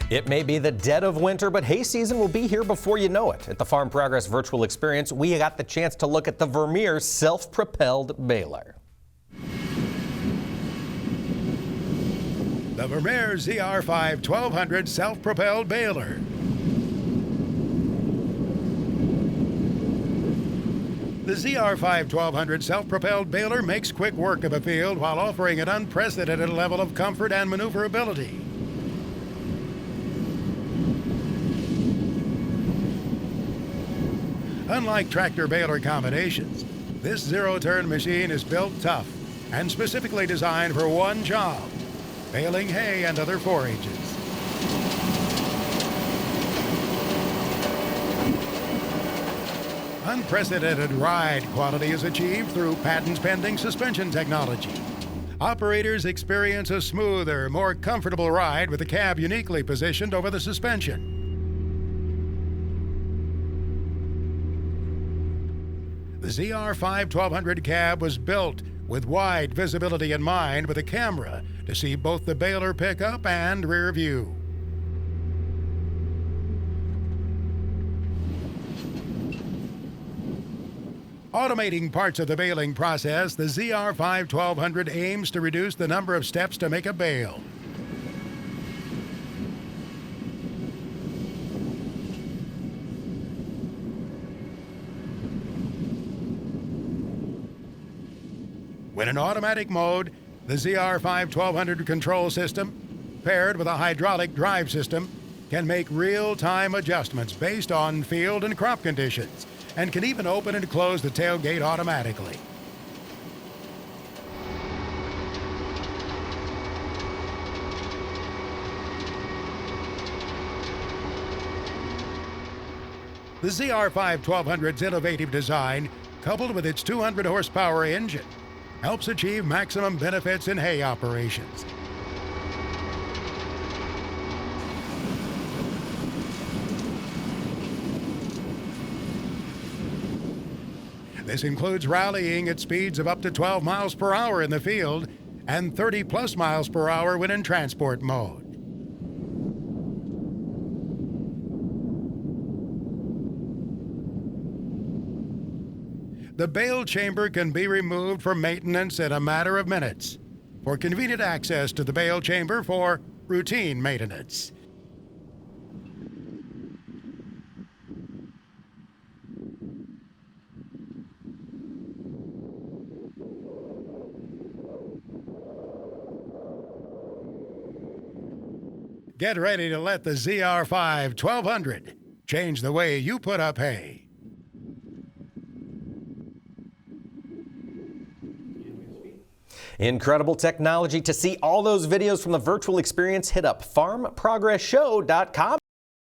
It may be the dead of winter, but hay season will be here before you know it. At the Farm Progress Virtual Experience, we got the chance to look at the Vermeer self-propelled baler. The Vermeer ZR5 1200 self-propelled baler. The ZR5 1200 self-propelled baler makes quick work of a field while offering an unprecedented level of comfort and maneuverability. Unlike tractor baler combinations, this zero-turn machine is built tough and specifically designed for one job: baling hay and other forages. Unprecedented ride quality is achieved through patent-pending suspension technology. Operators experience a smoother, more comfortable ride with the cab uniquely positioned over the suspension. The ZR5 1200 cab was built with wide visibility in mind, with a camera to see both the baler pickup and rear view. Automating parts of the baling process, the ZR5 1200 aims to reduce the number of steps to make a bale. When in automatic mode, the ZR5 1200 control system, paired with a hydraulic drive system, can make real-time adjustments based on field and crop conditions, and can even open and close the tailgate automatically. The ZR5 1200's innovative design, coupled with its 200 horsepower engine, helps achieve maximum benefits in hay operations. This includes rallying at speeds of up to 12 miles per hour in the field and 30+ miles per hour when in transport mode. The bale chamber can be removed for maintenance in a matter of minutes, for convenient access to the bale chamber for routine maintenance. Get ready to let the ZR5 1200 change the way you put up hay. Incredible technology. To see all those videos from the virtual experience, hit up farmprogressshow.com.